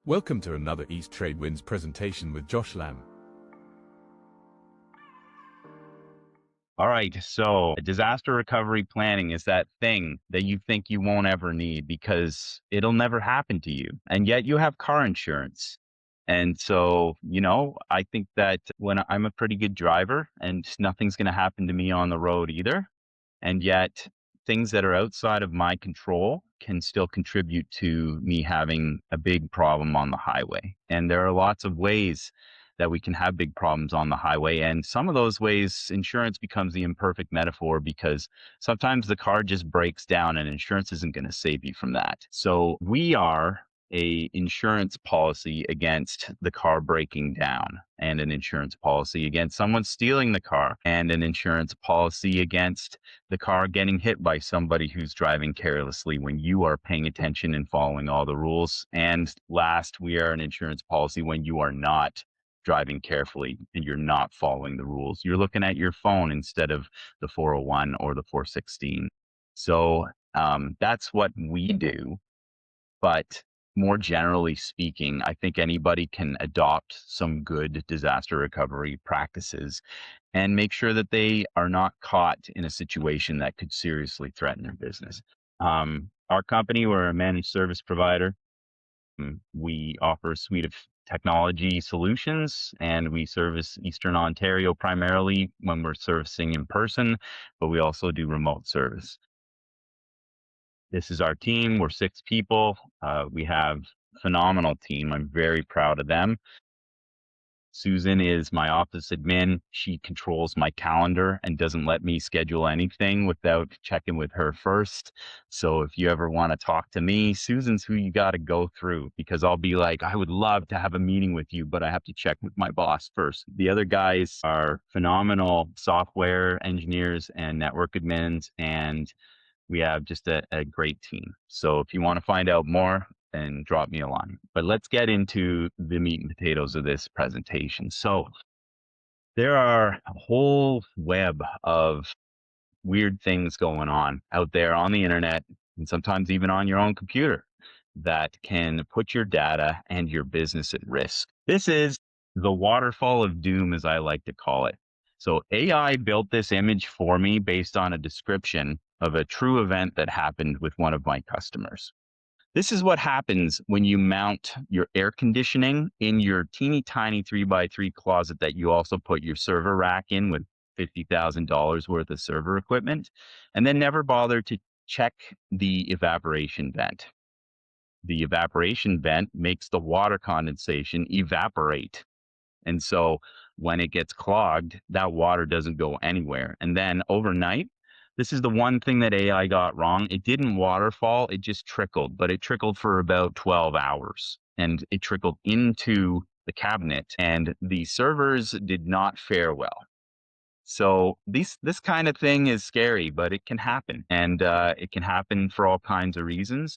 Welcome to another East Trade Winds presentation with Josh Lamb. All right, so disaster recovery planning is that thing that you think you won't ever need because it'll never happen to you. And yet you have car insurance. And so, I think that when I'm a pretty good driver and nothing's going to happen to me on the road either. And yet things that are outside of my control can still contribute to me having a big problem on the highway. And there are lots of ways that we can have big problems on the highway. And some of those ways, insurance becomes the imperfect metaphor because sometimes the car just breaks down and insurance isn't going to save you from that. So we are a insurance policy against the car breaking down, and an insurance policy against someone stealing the car, and an insurance policy against the car getting hit by somebody who's driving carelessly when you are paying attention and following all the rules. And last, we are an insurance policy when you are not driving carefully and you're not following the rules. You're looking at your phone instead of the 401 or the 416. So that's what we do. But more generally speaking, I think anybody can adopt some good disaster recovery practices and make sure that they are not caught in a situation that could seriously threaten their business. Our company, we're a managed service provider. We offer a suite of technology solutions, and we service Eastern Ontario primarily when we're servicing in person, but we also do remote service. This is our team. We're 6 people. We have a phenomenal team. I'm very proud of them. Susan is my office admin. She controls my calendar and doesn't let me schedule anything without checking with her first. So if you ever want to talk to me, Susan's who you got to go through, because I'll be like, I would love to have a meeting with you, but I have to check with my boss first. The other guys are phenomenal software engineers and network admins, and we have just a great team. So if you want to find out more, then drop me a line. But let's get into the meat and potatoes of this presentation. So there are a whole web of weird things going on out there on the internet, and sometimes even on your own computer, that can put your data and your business at risk. This is the waterfall of doom, as I like to call it. So AI built this image for me based on a description of a true event that happened with one of my customers. This is what happens when you mount your air conditioning in your teeny tiny 3x3 closet that you also put your server rack in with $50,000 worth of server equipment, and then never bother to check the evaporation vent. The evaporation vent makes the water condensation evaporate. And so when it gets clogged, that water doesn't go anywhere. And then overnight, this is the one thing that AI got wrong. It didn't waterfall, it just trickled, but it trickled for about 12 hours, and it trickled into the cabinet, and the servers did not fare well. So this kind of thing is scary, but it can happen, and it can happen for all kinds of reasons.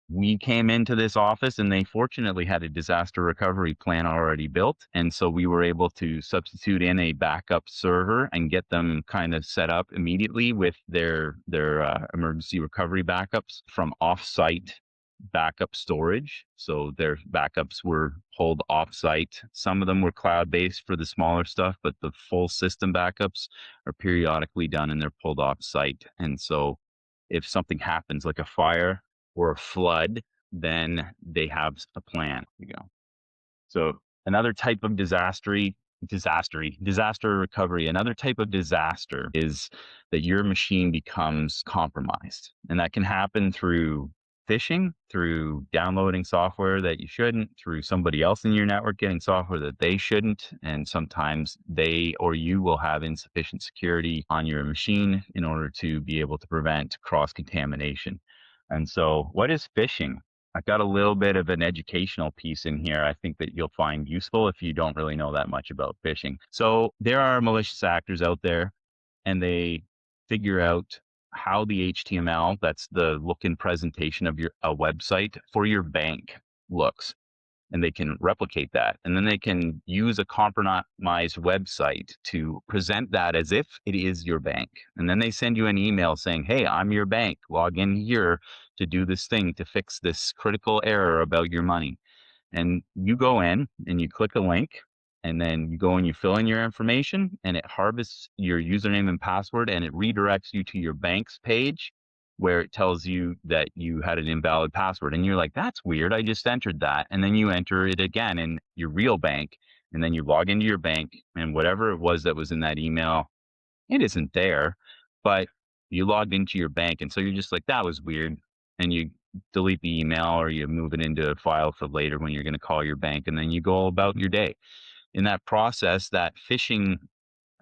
We came into this office and they fortunately had a disaster recovery plan already built. And so we were able to substitute in a backup server and get them kind of set up immediately with their emergency recovery backups from offsite backup storage. So their backups were pulled offsite. Some of them were cloud-based for the smaller stuff, but the full system backups are periodically done and they're pulled offsite. And so if something happens like a fire or a flood, then they have a plan. So another type of disaster recovery, another type of disaster is that your machine becomes compromised. And that can happen through phishing, through downloading software that you shouldn't, through somebody else in your network getting software that they shouldn't. And sometimes they or you will have insufficient security on your machine in order to be able to prevent cross-contamination. And so what is phishing? I've got a little bit of an educational piece in here I think that you'll find useful if you don't really know that much about phishing. So there are malicious actors out there, and they figure out how the HTML, that's the look and presentation of a website for your bank, looks. And they can replicate that. And then they can use a compromised website to present that as if it is your bank. And then they send you an email saying, hey, I'm your bank. Log in here to do this thing to fix this critical error about your money. And you go in and you click a link, and then you go and you fill in your information, and it harvests your username and password, and it redirects you to your bank's page where it tells you that you had an invalid password. And you're like, that's weird. I just entered that. And then you enter it again in your real bank, and then you log into your bank, and whatever it was that was in that email, it isn't there, but you logged into your bank. And so you're just like, that was weird. And you delete the email, or you move it into a file for later when you're going to call your bank, and then you go about your day. In that process, that phishing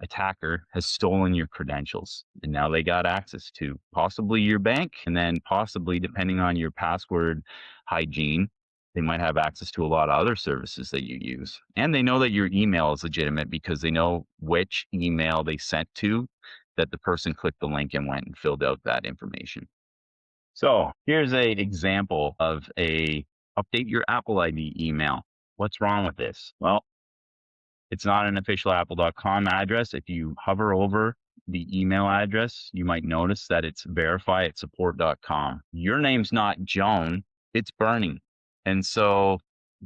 attacker has stolen your credentials, and now they got access to possibly your bank, and then possibly, depending on your password hygiene, they might have access to a lot of other services that you use. And they know that your email is legitimate because they know which email they sent to, that the person clicked the link and went and filled out that information. So here's an example of a update your Apple ID email. What's wrong with this? Well, it's not an official apple.com address. If you hover over the email address, you might notice that it's verify@support.com. Your name's not Joan, it's Bernie. And so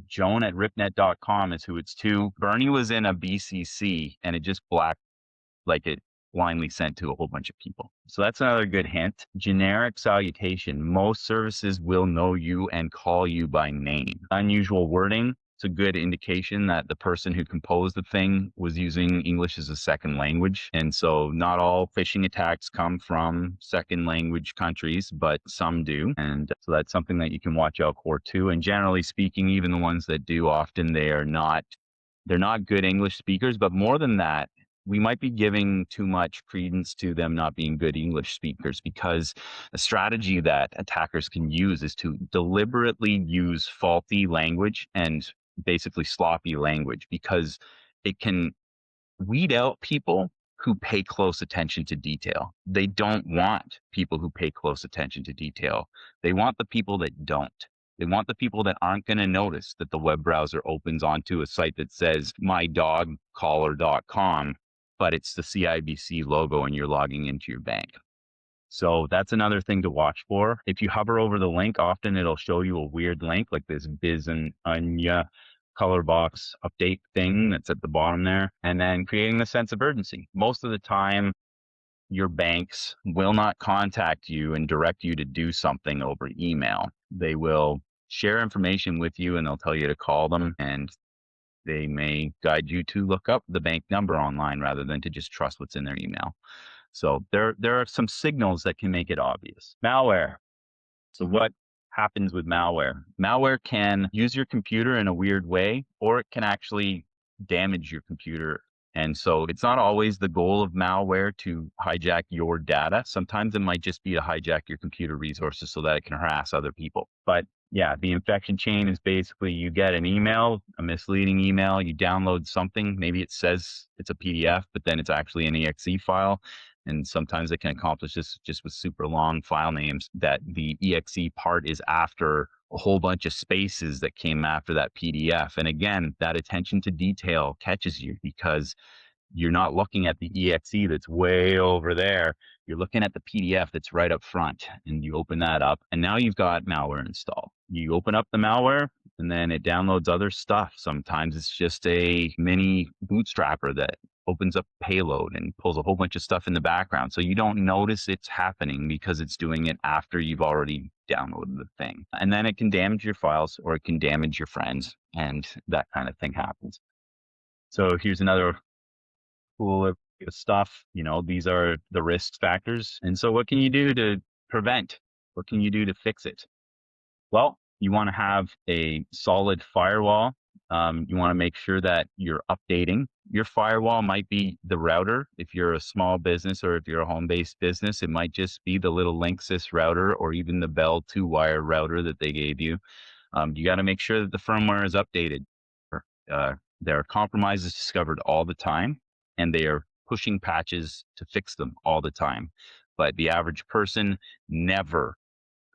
Joan at ripnet.com is who it's to. Bernie was in a BCC, and it just it blindly sent to a whole bunch of people. So that's another good hint. Generic salutation. Most services will know you and call you by name. Unusual wording. It's a good indication that the person who composed the thing was using English as a second language. And so not all phishing attacks come from second language countries, but some do. And so that's something that you can watch out for too. And generally speaking, even the ones that do, often they're not good English speakers. But more than that, we might be giving too much credence to them not being good English speakers, because a strategy that attackers can use is to deliberately use faulty language and basically sloppy language, because it can weed out people who pay close attention to detail. They don't want people who pay close attention to detail. They want the people that don't. They want the people that aren't going to notice that the web browser opens onto a site that says mydogcaller.com, but it's the CIBC logo and you're logging into your bank. So that's another thing to watch for. If you hover over the link, often it'll show you a weird link like this Biz and Anya color box update thing that's at the bottom there, and then creating the sense of urgency. Most of the time, your banks will not contact you and direct you to do something over email. They will share information with you, and they'll tell you to call them, and they may guide you to look up the bank number online rather than to just trust what's in their email. So there are some signals that can make it obvious. Malware. So what happens with malware? Malware can use your computer in a weird way, or it can actually damage your computer. And so it's not always the goal of malware to hijack your data. Sometimes it might just be to hijack your computer resources so that it can harass other people. But yeah, the infection chain is basically you get an email, a misleading email, you download something. Maybe it says it's a PDF, but then it's actually an exe file. And sometimes it can accomplish this just with super long file names, that the exe part is after a whole bunch of spaces that came after that PDF. And again, that attention to detail catches you because you're not looking at the exe that's way over there. You're looking at the PDF that's right up front, and you open that up, and now you've got malware installed. You open up the malware, and then it downloads other stuff. Sometimes it's just a mini bootstrapper that opens up payload and pulls a whole bunch of stuff in the background. So you don't notice it's happening because it's doing it after you've already downloaded the thing. And then it can damage your files, or it can damage your friends, and that kind of thing happens. So here's another cool stuff. These are the risk factors. And so what can you do to prevent? What can you do to fix it? Well, you want to have a solid firewall. You want to make sure that you're updating. Your firewall might be the router. If you're a small business or if you're a home-based business, it might just be the little Linksys router or even the Bell 2-wire router that they gave you. You got to make sure that the firmware is updated. There are compromises discovered all the time, and they are pushing patches to fix them all the time. But the average person never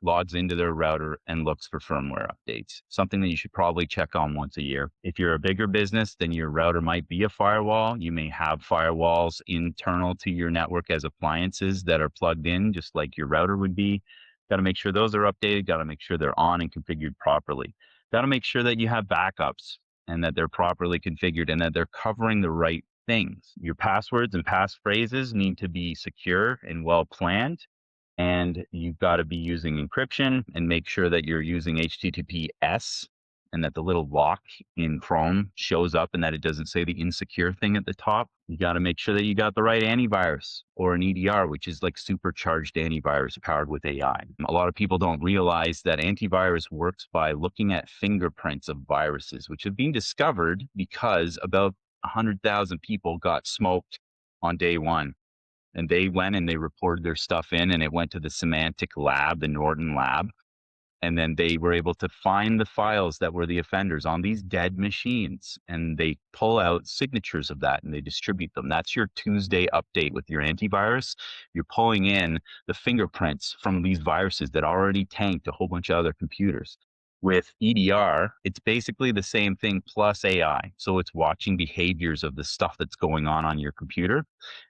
logs into their router and looks for firmware updates, something that you should probably check on once a year. If you're a bigger business, then your router might be a firewall. You may have firewalls internal to your network as appliances that are plugged in, just like your router would be. Got to make sure those are updated. Got to make sure they're on and configured properly. Got to make sure that you have backups and that they're properly configured and that they're covering the right things. Your passwords and passphrases need to be secure and well planned. And you've got to be using encryption and make sure that you're using HTTPS and that the little lock in Chrome shows up and that it doesn't say the insecure thing at the top. You got to make sure that you got the right antivirus or an EDR, which is like supercharged antivirus powered with AI. A lot of people don't realize that antivirus works by looking at fingerprints of viruses, which have been discovered because about 100,000 people got smoked on day one. And they went and they reported their stuff in, and it went to the semantic lab, the Norton lab. And then they were able to find the files that were the offenders on these dead machines. And they pull out signatures of that and they distribute them. That's your Tuesday update with your antivirus. You're pulling in the fingerprints from these viruses that already tanked a whole bunch of other computers. With EDR, it's basically the same thing plus AI. So it's watching behaviors of the stuff that's going on your computer.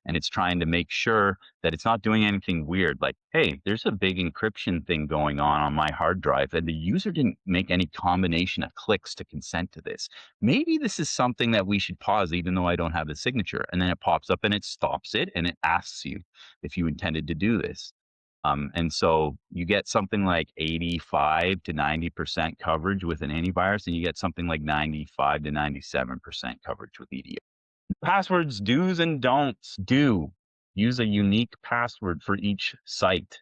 And it's trying to make sure that it's not doing anything weird. Like, hey, there's a big encryption thing going on my hard drive, and the user didn't make any combination of clicks to consent to this. Maybe this is something that we should pause, even though I don't have the signature. And then it pops up and it stops it and it asks you if you intended to do this. And so you get something like 85 to 90% coverage with an antivirus, and you get something like 95 to 97% coverage with EDR. Passwords, do's and don'ts. Do use a unique password for each site.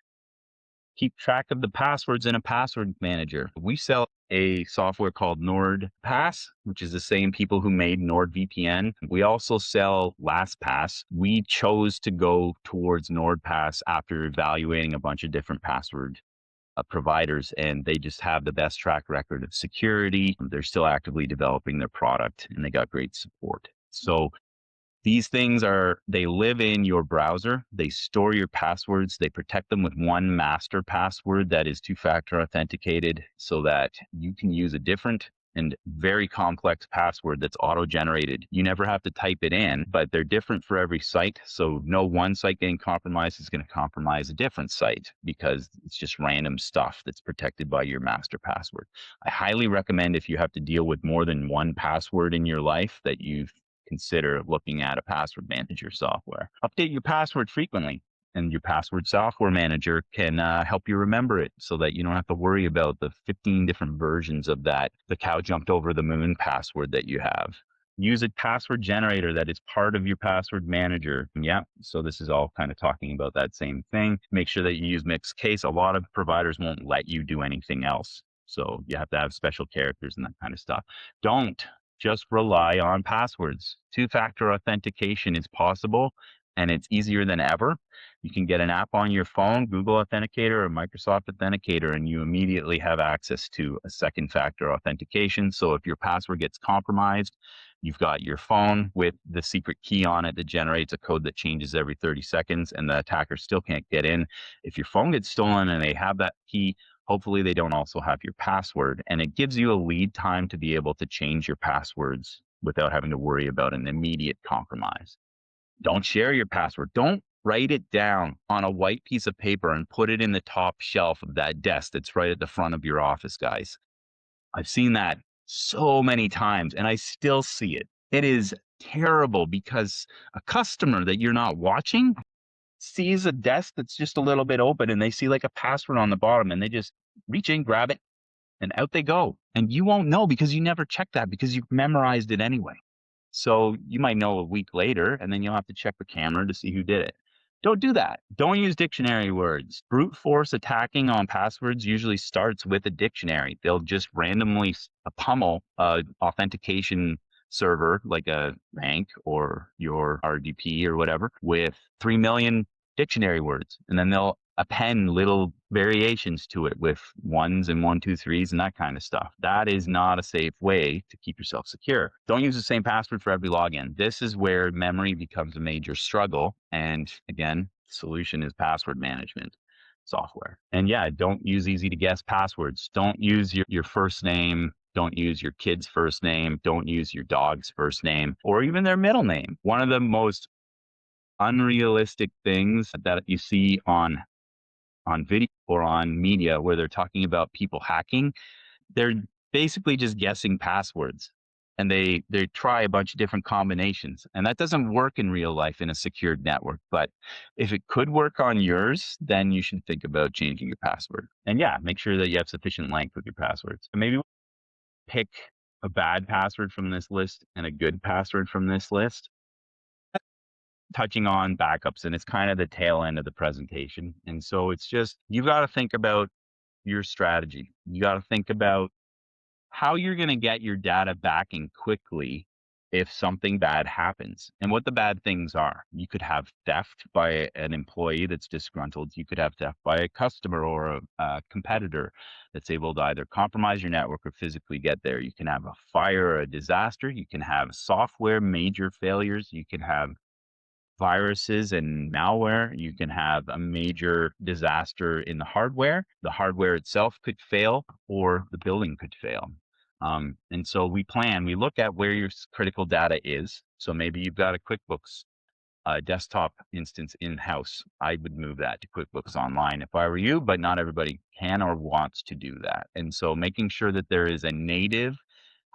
Keep track of the passwords in a password manager. We sell a software called NordPass, which is the same people who made NordVPN. We also sell LastPass. We chose to go towards NordPass after evaluating a bunch of different password providers, and they just have the best track record of security. They're still actively developing their product, and they got great support. So these things they live in your browser. They store your passwords. They protect them with one master password that is two-factor authenticated so that you can use a different and very complex password that's auto-generated. You never have to type it in, but they're different for every site. So no one site getting compromised is going to compromise a different site because it's just random stuff that's protected by your master password. I highly recommend, if you have to deal with more than one password in your life, that you consider looking at a password manager software. Update your password frequently, and your password software manager can help you remember it so that you don't have to worry about the 15 different versions of that the cow jumped over the moon password that you have. Use a password generator that is part of your password manager. Yeah, so this is all kind of talking about that same thing. Make sure that you use mixed case. A lot of providers won't let you do anything else, so you have to have special characters and that kind of stuff. Don't just rely on passwords. Two-factor authentication is possible, and it's easier than ever. You can get an app on your phone, Google Authenticator or Microsoft Authenticator, and you immediately have access to a second-factor authentication. So if your password gets compromised, you've got your phone with the secret key on it that generates a code that changes every 30 seconds, and the attacker still can't get in. If your phone gets stolen and they have that key, hopefully they don't also have your password, and it gives you a lead time to be able to change your passwords without having to worry about an immediate compromise. Don't share your password. Don't write it down on a white piece of paper and put it in the top shelf of that desk that's right at the front of your office, guys. I've seen that so many times, and I still see it. It is terrible because a customer that you're not watching sees a desk that's just a little bit open and they see like a password on the bottom and they just reach in, grab it, and out they go. And you won't know because you never checked that because you've memorized it anyway. So you might know a week later and then you'll have to check the camera to see who did it. Don't do that. Don't use dictionary words. Brute force attacking on passwords usually starts with a dictionary. They'll just randomly pummel authentication server like a bank or your RDP or whatever with 3 million dictionary words. And then they'll append little variations to it with ones and 1, 2, 3s and that kind of stuff. That is not a safe way to keep yourself secure. Don't use the same password for every login. This is where memory becomes a major struggle. And again, solution is password management software. And yeah, don't use easy to guess passwords. Don't use your first name. Don't use your kid's first name. Don't use your dog's first name or even their middle name. One of the most unrealistic things that you see on video or on media where they're talking about people hacking, they're basically just guessing passwords. And they try a bunch of different combinations. And that doesn't work in real life in a secured network. But if it could work on yours, then you should think about changing your password. And yeah, make sure that you have sufficient length with your passwords. And maybe pick a bad password from this list and a good password from this list, touching on backups. And it's kind of the tail end of the presentation. And so it's just, you got to think about your strategy. You got to think about how you're going to get your data back in quickly if something bad happens, and what the bad things are. You could have theft by an employee that's disgruntled. You could have theft by a customer or a competitor that's able to either compromise your network or physically get there. You can have a fire or a disaster. You can have software major failures. You can have viruses and malware. You can have a major disaster in the hardware. The hardware itself could fail, or the building could fail. And so we look at where your critical data is. So maybe you've got a QuickBooks desktop instance in-house. I would move that to QuickBooks Online if I were you, but not everybody can or wants to do that. And so making sure that there is a native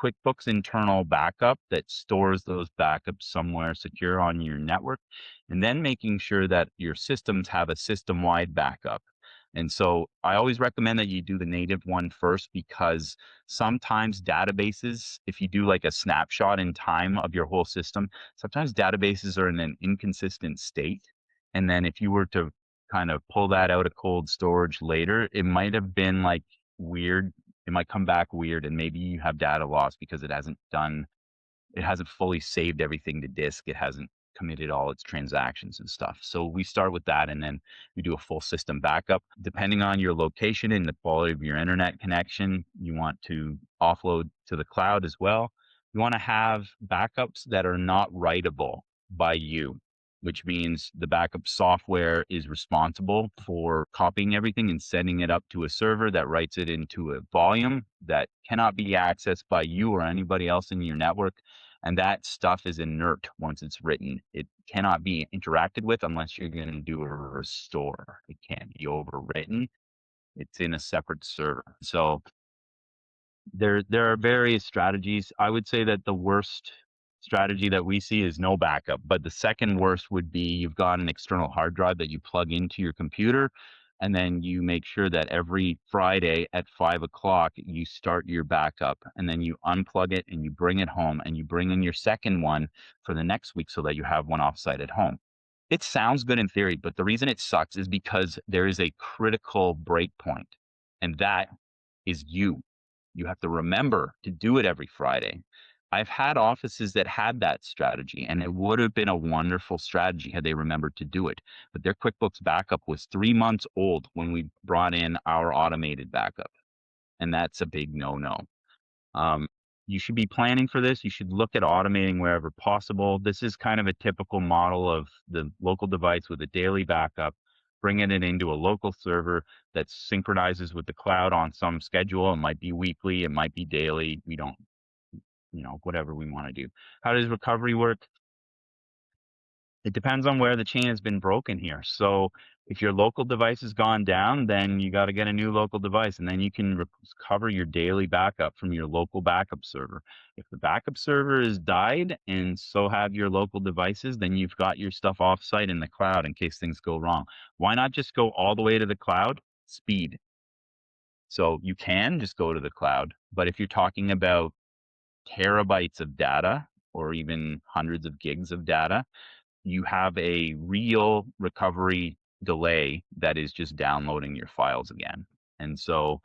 QuickBooks internal backup that stores those backups somewhere secure on your network, and then making sure that your systems have a system-wide backup. And so I always recommend that you do the native one first, because sometimes databases, if you do like a snapshot in time of your whole system, sometimes databases are in an inconsistent state. And then if you were to kind of pull that out of cold storage later, it might have been like weird. It might come back weird, and maybe you have data loss because it hasn't fully saved everything to disk. It hasn't committed all its transactions and stuff. So we start with that, and then we do a full system backup. Depending on your location and the quality of your internet connection, you want to offload to the cloud as well. You want to have backups that are not writable by you, which means the backup software is responsible for copying everything and sending it up to a server that writes it into a volume that cannot be accessed by you or anybody else in your network. And that stuff is inert once it's written. It cannot be interacted with unless you're going to do a restore. It can't be overwritten. It's in a separate server. So there are various strategies. I would say that the worst strategy that we see is no backup, but the second worst would be you've got an external hard drive that you plug into your computer, and then you make sure that every Friday at 5 o'clock you start your backup, and then you unplug it and you bring it home, and you bring in your second one for the next week so that you have one offsite at home. It sounds good in theory, but the reason it sucks is because there is a critical break point, and that is you. You have to remember to do it every Friday. I've had offices that had that strategy, and it would have been a wonderful strategy had they remembered to do it. But their QuickBooks backup was 3 months old when we brought in our automated backup. And that's a big no-no. You should be planning for this. You should look at automating wherever possible. This is kind of a typical model of the local device with a daily backup, bringing it into a local server that synchronizes with the cloud on some schedule. It might be weekly, it might be daily. We don't, whatever we want to do. How does recovery work? It depends on where the chain has been broken here. So if your local device has gone down, then you got to get a new local device, and then you can recover your daily backup from your local backup server. If the backup server has died and so have your local devices, then you've got your stuff offsite in the cloud in case things go wrong. Why not just go all the way to the cloud? Speed. So you can just go to the cloud, but if you're talking about terabytes of data or even hundreds of gigs of data, you have a real recovery delay that is just downloading your files again. And so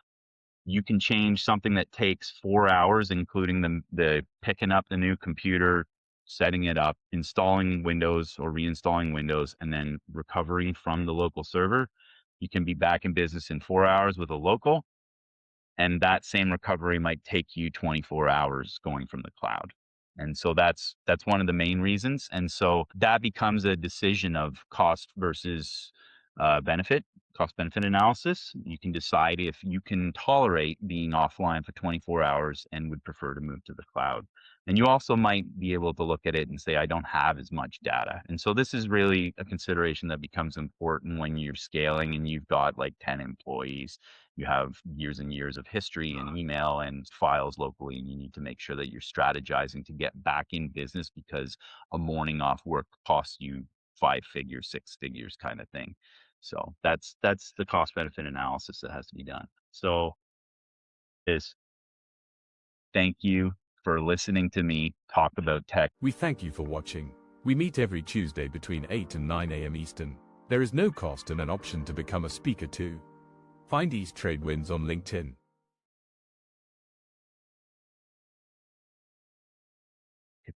you can change something that takes 4 hours, including the picking up the new computer, setting it up, installing Windows or reinstalling Windows, and then recovery from the local server. You can be back in business in 4 hours with a local, and that same recovery might take you 24 hours going from the cloud. And so that's one of the main reasons. And so that becomes a decision of cost versus benefit. Cost benefit analysis, you can decide if you can tolerate being offline for 24 hours and would prefer to move to the cloud. And you also might be able to look at it and say, I don't have as much data. And so this is really a consideration that becomes important when you're scaling and you've got like 10 employees. You have years and years of history and email and files locally, and you need to make sure that you're strategizing to get back in business, because a morning off work costs you 5 figures, 6 figures kind of thing. So that's the cost benefit analysis that has to be done. So is thank you for listening to me talk about tech. We thank you for watching. We meet every Tuesday between 8 and 9 a.m. Eastern. There is no cost and an option to become a speaker too. Find East Trade Wins on LinkedIn.